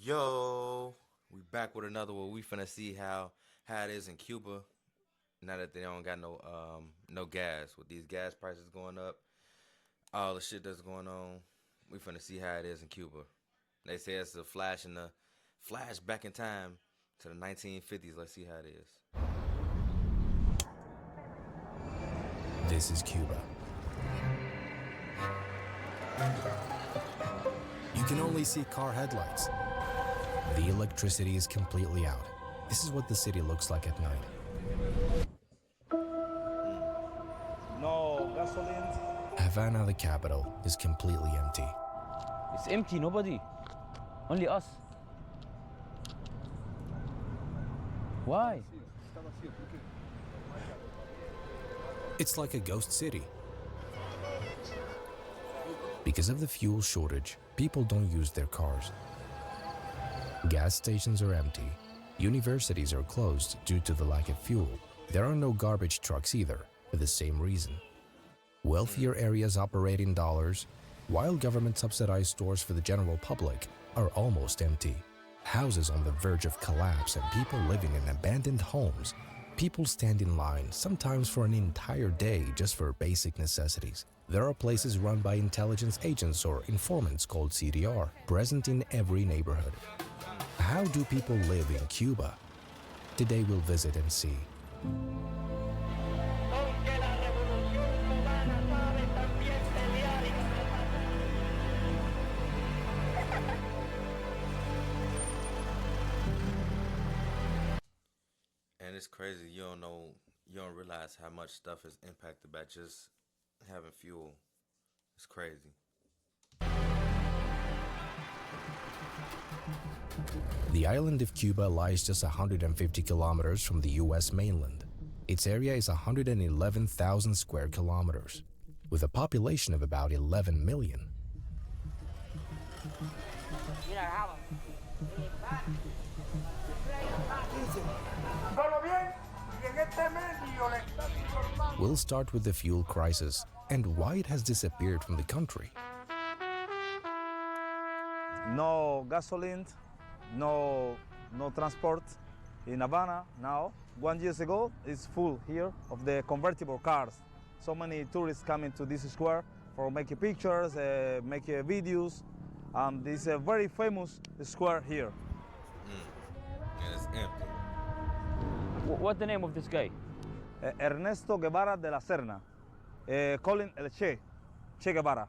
Yo, we back with another one. We finna see how it is in Cuba now that they don't got no gas. With these gas prices going up, all the shit that's going on, we finna see how it is in Cuba. They say it's a flash back in time to the 1950s. Let's see how it is. This is Cuba. You can only see car headlights. The electricity is completely out. This is what the city looks like at night. No gasoline. Havana, the capital, is completely empty. It's empty, nobody. Only us. Why? It's like a ghost city. Because of the fuel shortage, people don't use their cars. Gas stations are empty. Universities are closed due to the lack of fuel. There are no garbage trucks either, for the same reason. Wealthier areas operate in dollars, while government-subsidized stores for the general public are almost empty. Houses on the verge of collapse and people living in abandoned homes. People stand in line, sometimes for an entire day just for basic necessities. There are places run by intelligence agents or informants called CDR, present in every neighborhood. How do people live in Cuba? Today we'll visit and see. And it's crazy. You don't realize how much stuff is impacted by just having fuel. It's crazy. The island of Cuba lies just 150 kilometers from the US mainland. Its area is 111,000 square kilometers, with a population of about 11 million. We'll start with the fuel crisis and why it has disappeared from the country. No gasoline, no transport in Havana now. 1 year ago, it's full here of the convertible cars. So many tourists coming to this square for making pictures, making videos. This is a very famous square here. And it's empty. What's the name of this guy? Ernesto Guevara de la Serna, calling El Che Guevara.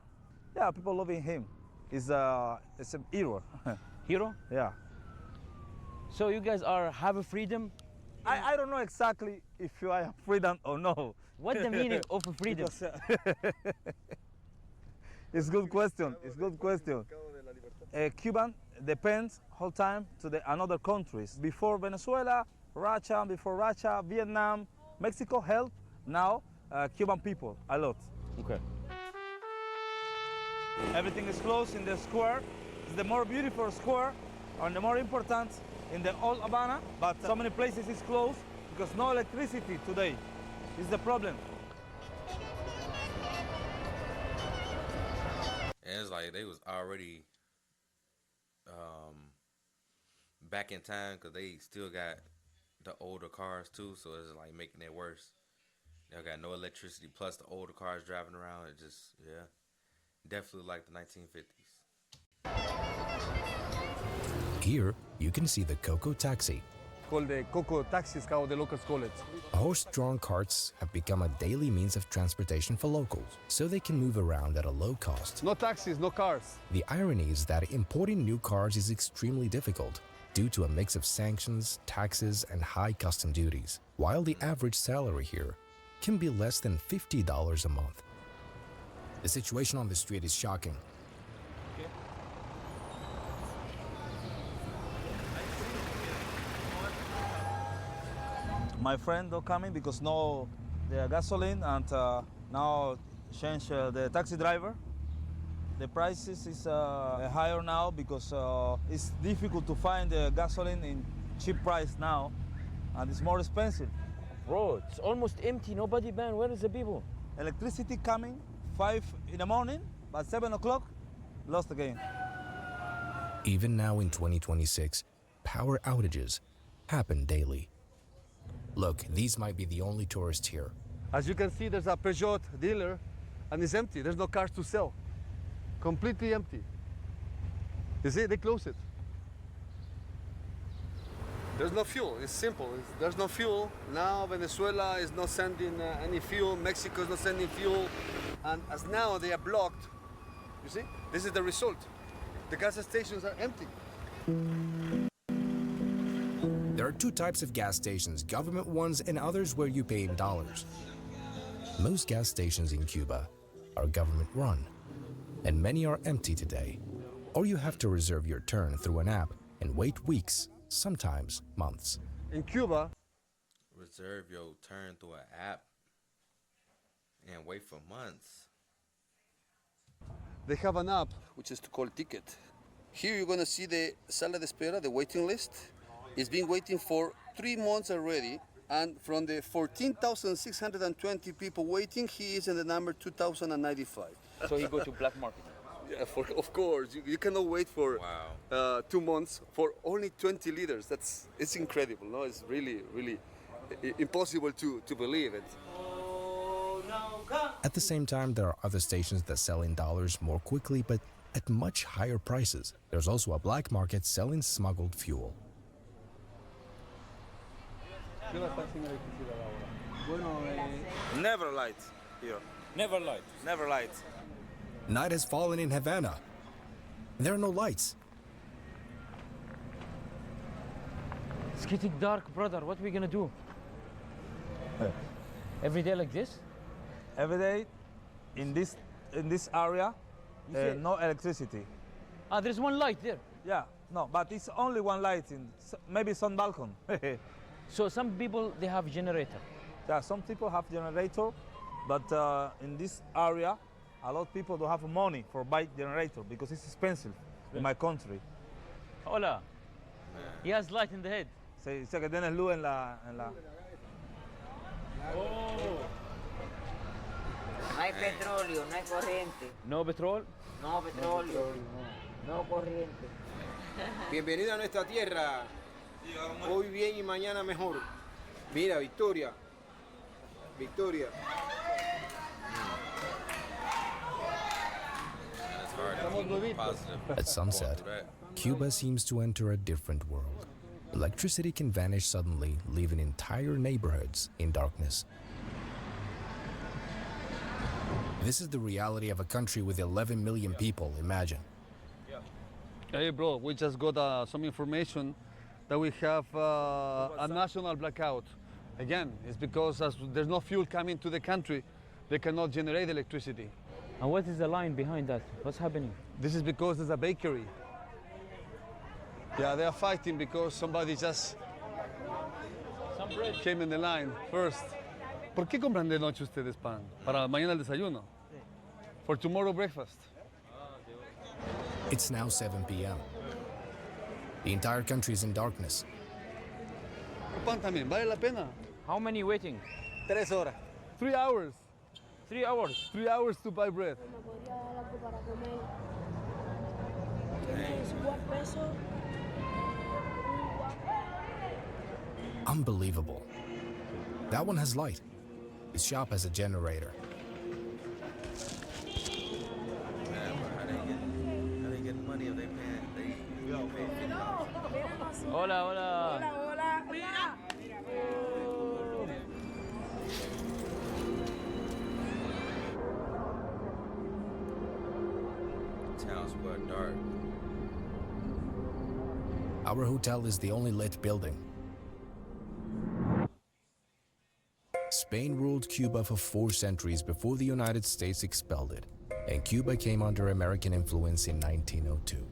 Yeah, people loving him. It's an hero. Hero? Yeah. So you guys have a freedom? I don't know exactly if you are freedom or no. What's the meaning of a freedom? It's good question. It's good question. Cuban depends whole time to the another countries. Before Venezuela, Russia, before Russia, Vietnam, Mexico help. Now Cuban people a lot. Okay. Everything is closed in the square. It's the more beautiful square and the more important in the old Havana. But so many places is closed because no electricity today is the problem. And it's like they was already back in time because they still got the older cars too, so it's like making it worse. They got no electricity plus the older cars driving around. It just, yeah, definitely like the 1950s. Here, you can see the Coco taxi. Called the Coco taxis, how the locals call it. Horse-drawn carts have become a daily means of transportation for locals, so they can move around at a low cost. No taxis, no cars. The irony is that importing new cars is extremely difficult due to a mix of sanctions, taxes, and high custom duties, while the average salary here can be less than $50 a month. The situation on the street is shocking. My friend don't coming because no the gasoline and now change the taxi driver. The prices is higher now because it's difficult to find the gasoline in cheap price now, and it's more expensive. Bro, it's almost empty. Nobody, man. Where is the people? Electricity coming 5 in the morning, but 7 o'clock lost again. Even now in 2026, power outages happen daily. Look, these might be the only tourists here. As you can see, there's a Peugeot dealer and it's empty. There's no cars to sell. Completely empty. You see, they close it. There's no fuel. It's simple. There's no fuel. Now Venezuela is not sending any fuel. Mexico is not sending fuel. And as now they are blocked, you see, this is the result. The gas stations are empty. There are two types of gas stations, government ones and others where you pay in dollars. Most gas stations in Cuba are government run, and many are empty today. Or you have to reserve your turn through an app and wait weeks, sometimes months. In Cuba, Reserve your turn through an app and wait for months. they have an app which is called Ticket. Here you're gonna see the sala de espera, the waiting list. It's been waiting for 3 months already, and from the 14,620 people waiting, he is in the number 2,095. So he go to black market. Yeah, of course, you cannot wait for Wow. 2 months for only 20 liters. It's incredible, no? It's really, really impossible to believe it. At the same time, there are other stations that sell in dollars more quickly but at much higher prices. There's also a black market selling smuggled fuel. Never light here. Never light. Never light. Night has fallen in Havana. There are no lights. It's getting dark, brother. What are we gonna do? Every day like this? Every day in this area, no electricity. Ah, there's one light there. Yeah, no, but it's only one light in maybe some balcony. So some people, they have generator. Yeah, some people have generator, but in this area, a lot of people don't have money for buy generator because it's expensive in my country. Hola. He has light in the head. Se dice que tienes luz en la. No hay petróleo, no hay corriente. No petrol? No petróleo, no corriente. Bienvenido a nuestra tierra. Hoy bien y mañana mejor. Mira, Victoria. Victoria. And it's hard to keep positive. At sunset, Going through that. Cuba seems to enter a different world. Electricity can vanish suddenly, leaving entire neighborhoods in darkness. This is the reality of a country with 11 million people, imagine. Hey, bro, we just got some information that we have a national blackout. Again, it's because as there's no fuel coming to the country, they cannot generate electricity. And what is the line behind that? What's happening? This is because there's a bakery. Yeah, they are fighting because somebody just came in the line first. ¿Por qué compran de noche ustedes pan? Para mañana el desayuno. For tomorrow breakfast. It's now 7 p.m. The entire country is in darkness. Pan también, vale la pena. How many waiting? 3 horas. 3 hours. 3 hours. 3 hours to buy bread. Unbelievable. That one has light. His shop has a generator. Man, but how they getting money if they pay $50? Hola, hola. Town square dark. Our hotel is the only lit building. Spain ruled Cuba for 4 centuries before the United States expelled it, and Cuba came under American influence in 1902.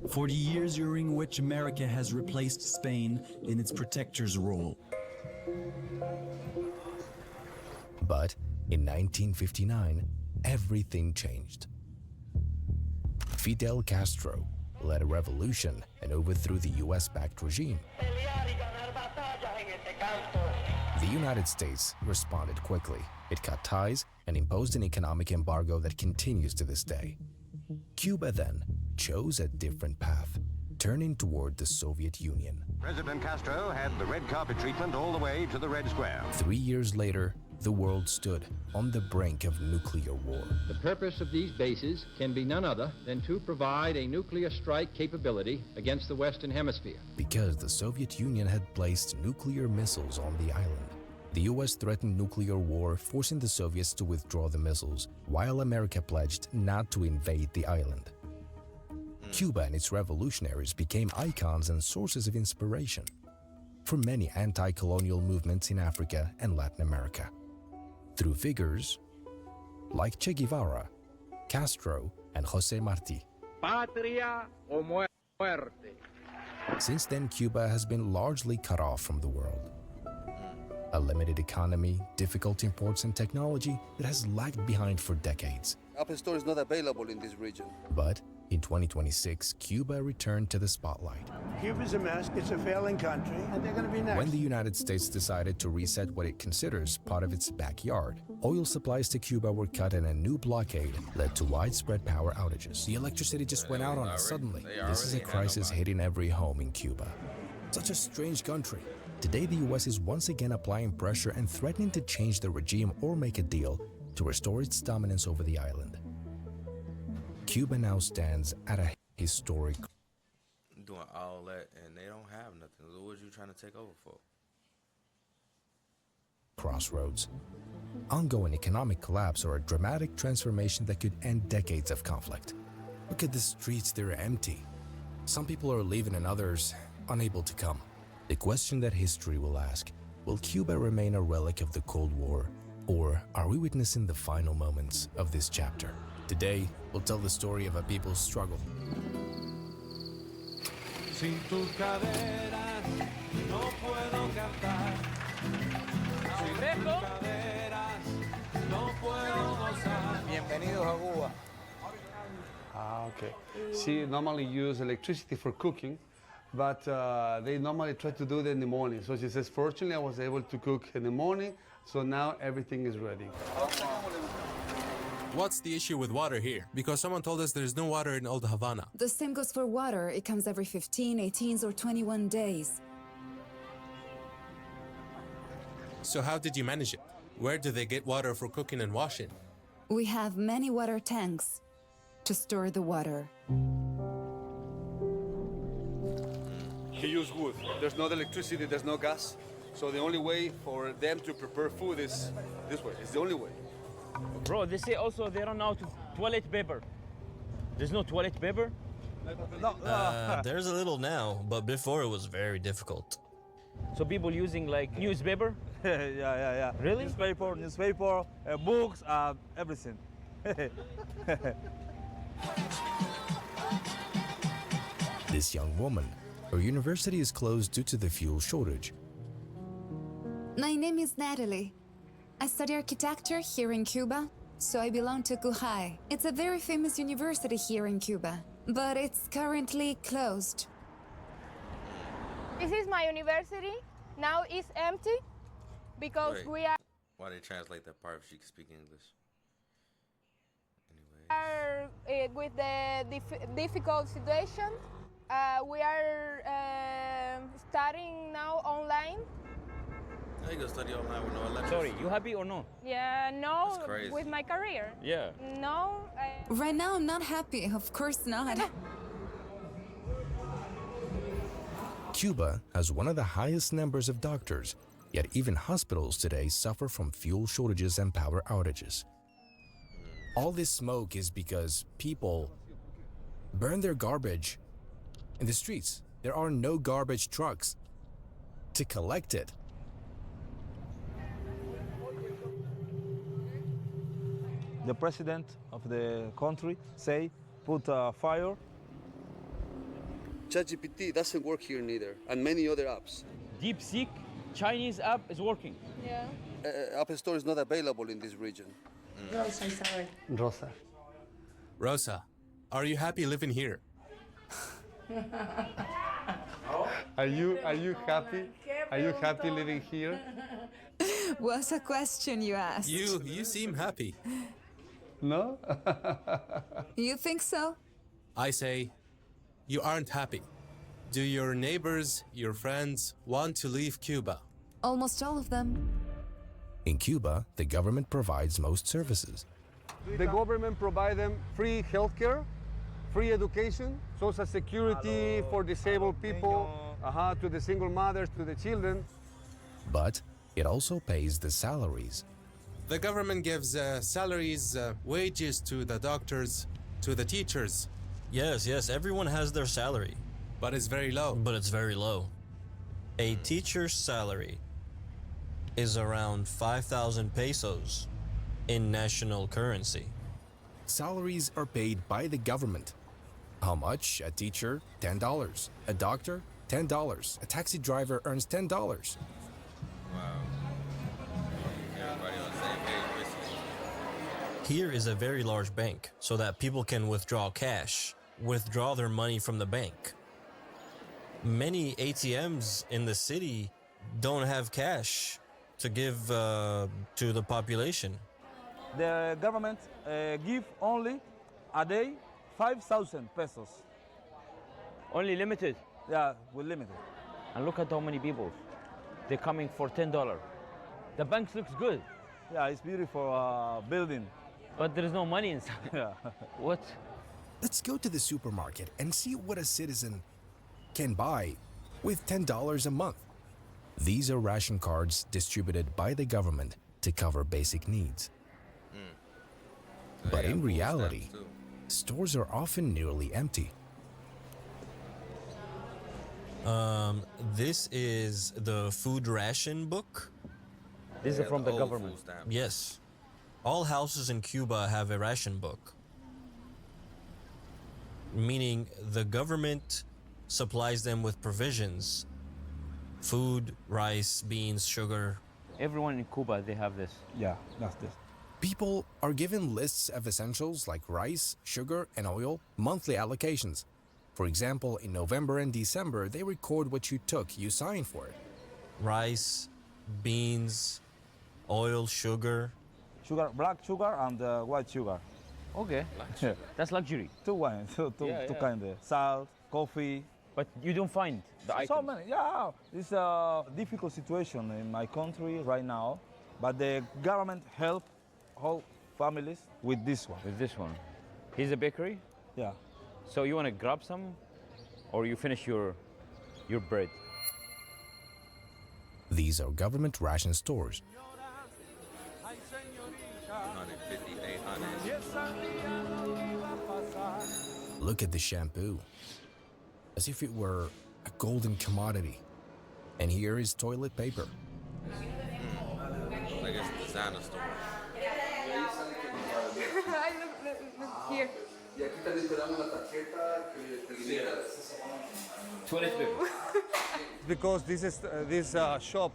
40 years during which America has replaced Spain in its protector's role. But in 1959, everything changed. Fidel Castro led a revolution and overthrew the US-backed regime. The United States responded quickly. It cut ties and imposed an economic embargo that continues to this day. Cuba then chose a different path, turning toward the Soviet Union. President Castro had the red carpet treatment all the way to the Red Square. 3 years later, the world stood on the brink of nuclear war. The purpose of these bases can be none other than to provide a nuclear strike capability against the Western Hemisphere. Because the Soviet Union had placed nuclear missiles on the island. The US threatened nuclear war, forcing the Soviets to withdraw the missiles, while America pledged not to invade the island. Cuba and its revolutionaries became icons and sources of inspiration for many anti-colonial movements in Africa and Latin America. Through figures like Che Guevara, Castro, and Jose Marti. Patria o muerte. Since then, Cuba has been largely cut off from the world. A limited economy, difficult imports and technology that has lagged behind for decades. Apple Store is not available in this region. But in 2026, Cuba returned to the spotlight. Cuba's a mess, it's a failing country, and they're going to be next. When the United States decided to reset what it considers part of its backyard, oil supplies to Cuba were cut and a new blockade led to widespread power outages. The electricity just went out on us suddenly. This is a crisis hitting every home in Cuba. Such a strange country. Today, the US is once again applying pressure and threatening to change the regime or make a deal to restore its dominance over the island. Cuba now stands at a historic Doing all that and they don't have nothing. So what are you trying to take over for? crossroads. Ongoing economic collapse or a dramatic transformation that could end decades of conflict. Look at the streets, they're empty. Some people are leaving and others unable to come. The question that history will ask, will Cuba remain a relic of the Cold War, or are we witnessing the final moments of this chapter? Today, we'll tell the story of a people's struggle. Sin tus caderas no puedo cantar. Sin tus caderas no puedo gozar. Bienvenidos a Cuba. Okay. She normally use electricity for cooking, but they normally try to do it in the morning. So she says, fortunately, I was able to cook in the morning, so now everything is ready. What's the issue with water here? Because someone told us there's no water in Old Havana. The same goes for water. It comes every 15, 18, or 21 days. So how did you manage it? Where do they get water for cooking and washing? We have many water tanks to store the water. He used wood. There's no electricity, there's no gas. So the only way for them to prepare food is this way. It's the only way. Bro, they say also they run out of toilet paper. There's no toilet paper? There's a little now, but before it was very difficult. So people using like newspaper? yeah. Really? Newspaper, books, everything. This young woman, her university is closed due to the fuel shortage. My name is Natalie. I study architecture here in Cuba, so I belong to CUJAI. It's a very famous university here in Cuba, but it's currently closed. This is my university. Now it's empty because Wait, we are why they translate that part if she can speak English? with the difficult situation. We are studying now online. How you gonna study online with no electricity? Sorry, you happy or no? Yeah, no, That's crazy. with my career. Yeah. No. Right now, I'm not happy. Of course not. Cuba has one of the highest numbers of doctors, yet even hospitals today suffer from fuel shortages and power outages. All this smoke is because people burn their garbage in the streets. There are no garbage trucks to collect it. The president of the country say, put a fire. ChatGPT doesn't work here neither, and many other apps. DeepSeek, Chinese app is working. Yeah. Apple Store is not available in this region. Rosa, Isabel. Rosa. Rosa, are you happy living here? Are you happy? Are you happy living here? What's a question you asked? You seem happy. No? You think so? I say, you aren't happy. Do your neighbors, your friends, want to leave Cuba? Almost all of them. In Cuba, the government provides most services. The government provides them free healthcare, free education, social security for disabled people, to the single mothers, to the children. But it also pays the salaries. The government gives salaries, wages to the doctors, to the teachers. Yes, everyone has their salary. But it's very low. But it's very low. A teacher's salary is around 5,000 pesos in national currency. Salaries are paid by the government. How much? A teacher, $10. A doctor, $10. A taxi driver earns $10. Wow. Everybody on the same page, basically. Here is a very large bank so that people can withdraw cash, withdraw their money from the bank. Many ATMs in the city don't have cash to give to the population. The government give only a day 5,000 pesos. Only limited? Yeah, we're limited. And look at how many people. They're coming for $10. The bank looks good. Yeah, it's beautiful building. But there is no money inside. Yeah. What? Let's go to the supermarket and see what a citizen can buy with $10 a month. These are ration cards distributed by the government to cover basic needs. So But they in got food reality, stamps, too. stores are often nearly empty. This is the food ration book. This is from the old government. food stamps. Yes. All houses in Cuba have a ration book, meaning the government supplies them with provisions: food, rice, beans, sugar. Everyone in Cuba, they have this. Yeah, that's this. People are given lists of essentials like rice, sugar, and oil, monthly allocations. For example, in November and December, they record what you took, you sign for it. Rice, beans, oil, sugar. Sugar, black sugar and white sugar. Okay. Yeah. That's luxury. Two wines, two kinds of salt, coffee. But you don't find the So items. many, yeah. It's a difficult situation in my country right now, but the government help whole families with this one. With this one. Here's a bakery. Yeah. So you want to grab some, or you finish your bread? These are government ration stores. 150, 800. Look at the shampoo, as if it were a golden commodity. And here is toilet paper. Like it's a designer store. Look here. Toilet paper. Because this shop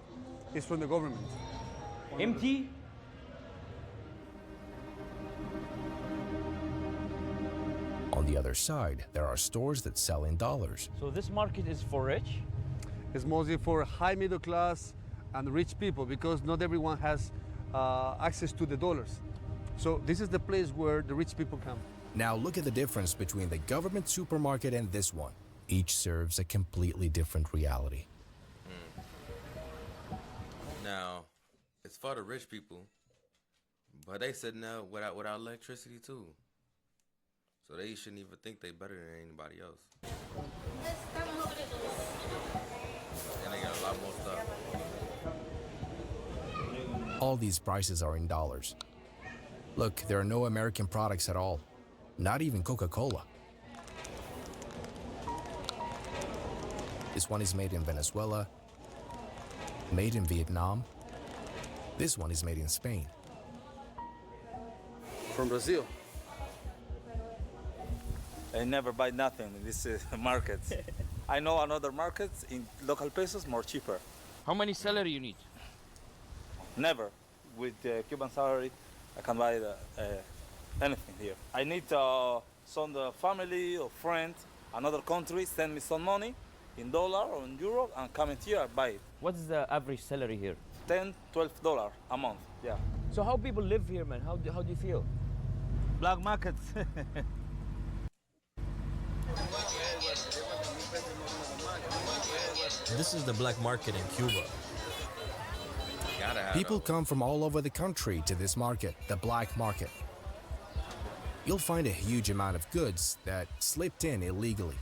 is from the government. Empty? On the other side, there are stores that sell in dollars. So this market is for rich? It's mostly for high middle class and rich people because not everyone has access to the dollars. So this is the place where the rich people come. Now look at the difference between the government supermarket and this one. Each serves a completely different reality. Now, it's for the rich people, but they sitting there without electricity too. So they shouldn't even think they better than anybody else. And they got a lot more stuff. All these prices are in dollars. Look, there are no American products at all. Not even Coca-Cola. This one is made in Venezuela, made in Vietnam. This one is made in Spain. From Brazil. I never buy nothing in this market. I know another market in local pesos more cheaper. How many salary you need? Never. With the Cuban salary, I can buy anything here. I need some family or friend, another country, send me some money in dollar or in euro and come here and buy it. What's the average salary here? $10, $12 a month, yeah. So how people live here, man? How do you feel? Black markets. This is the black market in Cuba. Gotta have People those. come from all over the country to this market, the black market. You'll find a huge amount of goods that slipped in illegally.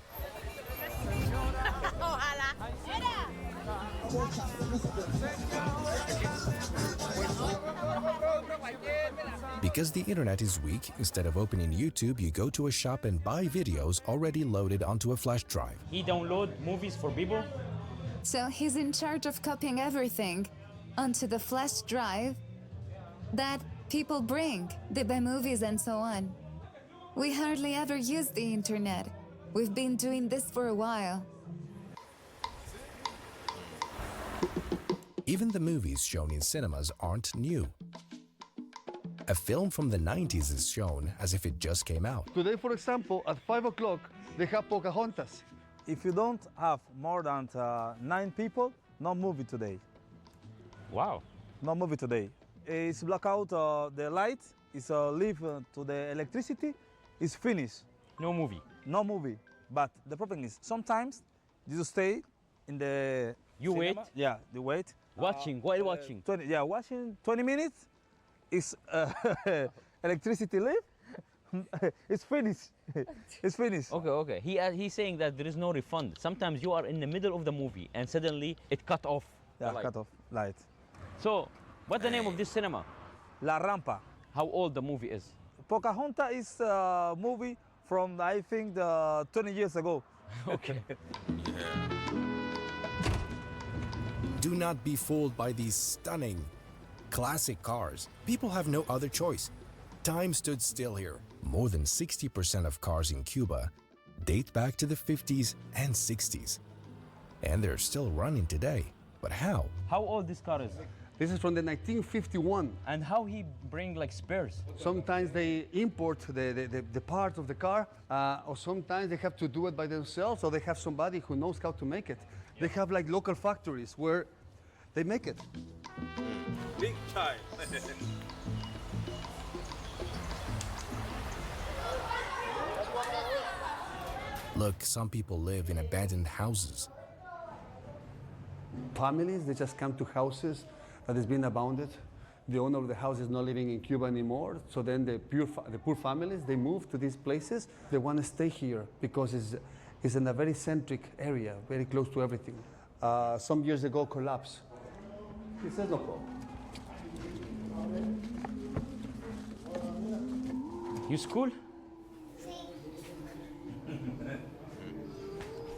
Because the internet is weak, instead of opening YouTube, you go to a shop and buy videos already loaded onto a flash drive. He download movies for people. So he's in charge of copying everything onto the flash drive that people bring. They buy movies and so on. We hardly ever use the internet. We've been doing this for a while. Even the movies shown in cinemas aren't new. A film from the 90s is shown as if it just came out. Today, for example, at 5 o'clock, they have Pocahontas. If you don't have more than 9 people, no movie today. Wow. No movie today. It's blackout the light, it's leave to the electricity, it's finished. No movie. No movie. But the problem is sometimes you stay in the You cinema. wait? Yeah, you wait. Watching, while watching. 20, yeah, watching 20 minutes. Is electricity leave? It's finished. It's finished. Okay. He's saying that there is no refund. Sometimes you are in the middle of the movie and suddenly it cut off. Yeah, the light. cut off light. So, what's the name of this cinema? La Rampa. How old the movie is? Pocahontas is a movie from, I think, 20 years ago. Okay. Do not be fooled by these stunning, classic cars. People have no other choice. Time stood still here. More than 60% of cars in Cuba date back to the 50s and 60s. And they're still running today. But how? How old this car is? This is from the 1951. And how he bring like spares? Sometimes they import the part of the car, or sometimes they have to do it by themselves, or they have somebody who knows how to make it. They have like local factories where they make it. Big time. Look, some people live in abandoned houses. Families, they just come to houses that has been abandoned. The owner of the house is not living in Cuba anymore, so then the poor families, they move to these places. They want to stay here because it's in a very centric area, very close to everything. Some years ago, collapsed. He says no problem. You school?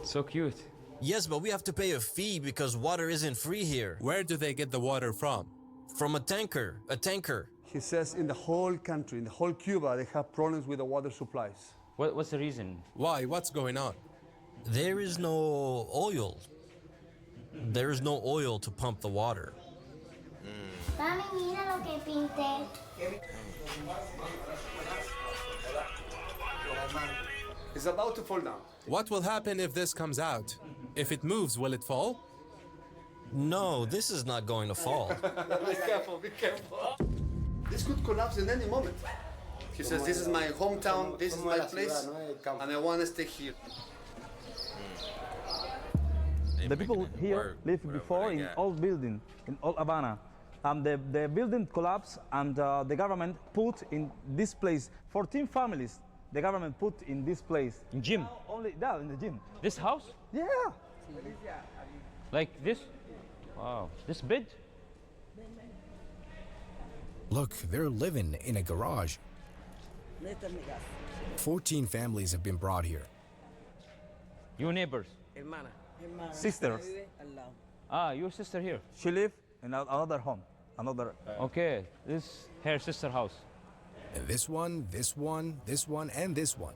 So cute. Yes, but we have to pay a fee because water isn't free here. Where do they get the water from? From a tanker. He says in the whole country, in the whole Cuba, they have problems with the water supplies. What's the reason? Why? What's going on? There is no oil. There is no oil to pump the water. Mami, mira lo que pinté. It's about to fall down. What will happen if this comes out? If it moves, will it fall? No, this is not going to fall. Be careful, be careful. This could collapse in any moment. He says, this is my hometown, this is my place, and I want to stay here. The people here lived before in old building, in old Havana. And the building collapsed, and the government put in this place 14 families. The government put in this place. In gym? Only that, in the gym. This house? Yeah. Like this? Wow. This big? Look, they're living in a garage. 14 families have been brought here. Your neighbors? Sisters. Ah, your sister here? She live in another home. Okay, this her sister house. And this one, this one, this one, and this one.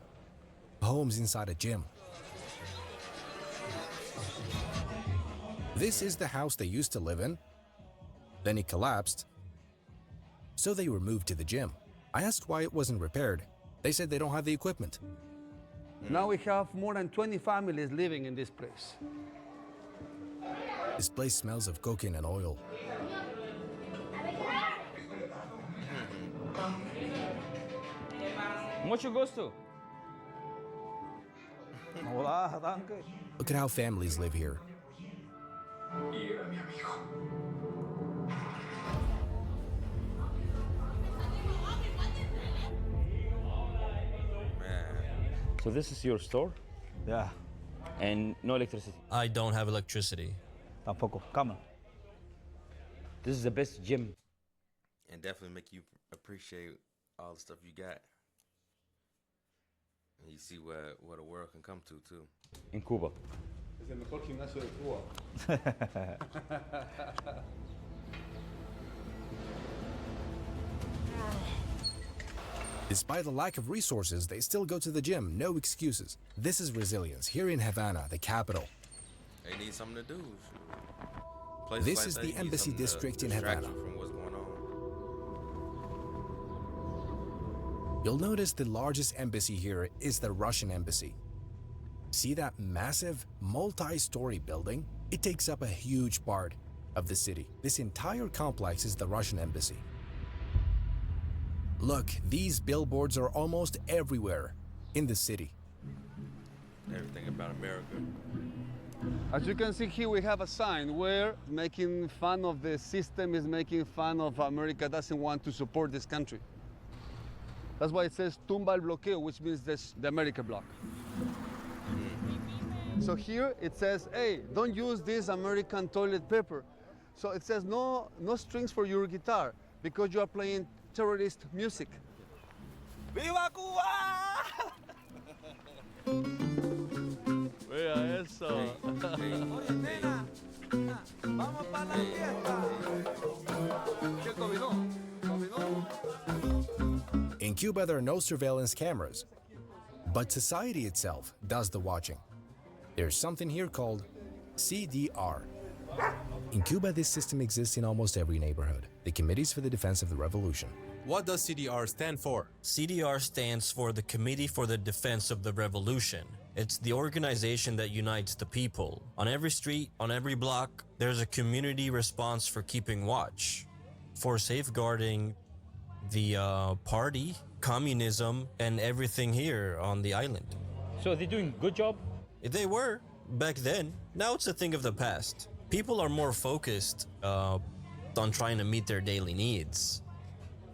Homes inside a gym. This is the house they used to live in. Then it collapsed. So they were moved to the gym. I asked why it wasn't repaired. They said they don't have the equipment. Now we have more than 20 families living in this place. This place smells of cocaine and oil. What you goes to? Look at how families live here. Y era mi amigo. So this is your store? Yeah. And no electricity? I don't have electricity. Tampoco. Come on. This is the best gym. And definitely make you appreciate all the stuff you got. And you see what the world can come to too. In Cuba. Es el mejor gimnasio de Cuba. Despite the lack of resources, they still go to the gym, no excuses. This is resilience here in Havana, the capital. They need something to do. This is the embassy district in Havana. From what's going on. You'll notice the largest embassy here is the Russian embassy. See that massive, multi-story building? It takes up a huge part of the city. This entire complex is the Russian embassy. Look, these billboards are almost everywhere in the city. Everything about America. As you can see here, we have a sign where making fun of the system is making fun of America doesn't want to support this country. That's why it says tumba el bloqueo, which means the America block. So here it says, hey, don't use this American toilet paper. So it says no strings for your guitar because you are playing terrorist music. ¡Viva Cuba! Vea eso. Oye, nena, vamos para la fiesta. ¿Qué combinó? In Cuba, there are no surveillance cameras, but society itself does the watching. There's something here called CDR. In Cuba, this system exists in almost every neighborhood, the Committees for the Defense of the Revolution. What does CDR stand for? CDR stands for the Committee for the Defense of the Revolution. It's the organization that unites the people. On every street, on every block, there's a community response for keeping watch, for safeguarding the party, communism, and everything here on the island. So they're doing a good job? They were, back then. Now it's a thing of the past. People are more focused on trying to meet their daily needs.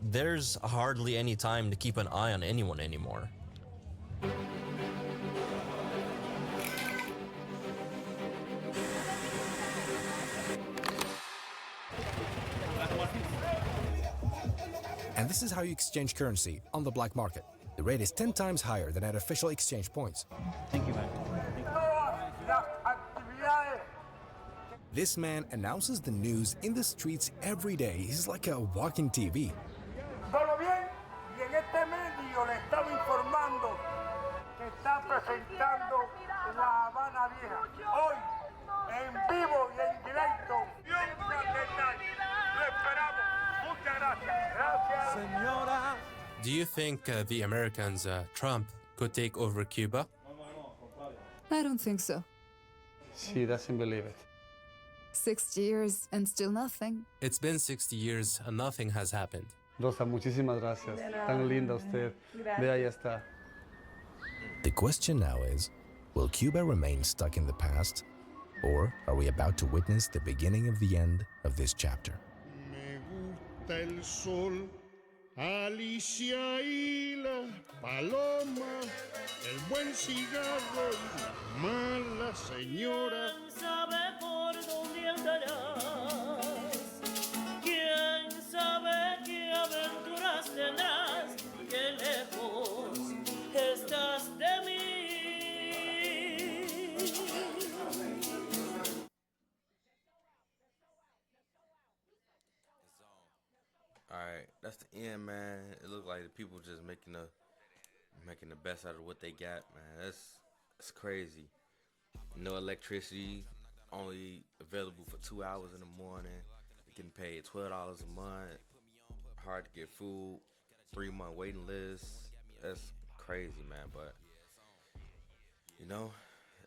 There's hardly any time to keep an eye on anyone anymore. And this is how you exchange currency on the black market. The rate is 10 times higher than at official exchange points. Thank you, man. This man announces the news in the streets every day. He's like a walking TV. Todo bien, y en este medio le estaba informando que está presentando La Habana Vieja. Hoy, en vivo y en directo. Dios fraternal. Lo esperamos. Muchas gracias. Gracias. Señora. Do you think the Americans, Trump, could take over Cuba? I don't think so. She doesn't believe it. 60 years and still nothing. It's been 60 years and nothing has happened. Rosa, muchísimas gracias. Tan linda usted. Vea, ya está. The question now is, will Cuba remain stuck in the past? Or are we about to witness the beginning of the end of this chapter? Me gusta el sol, Alicia y la paloma, el buen cigarro y la mala señora. ¿Quién sabe por dónde andarás? ¿Quién sabe qué aventuras tendrás? ¿Qué lejos estás de mí? Alright, that's the end, man. It looked like the people just making the best out of what they got, man. That's crazy. No electricity, only available for 2 hours in the morning. Getting paid $12 a month. Hard to get food. 3-month waiting list. That's crazy, man. But you know,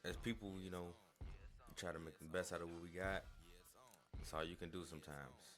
as people, you know, we try to make the best out of what we got. That's all you can do sometimes.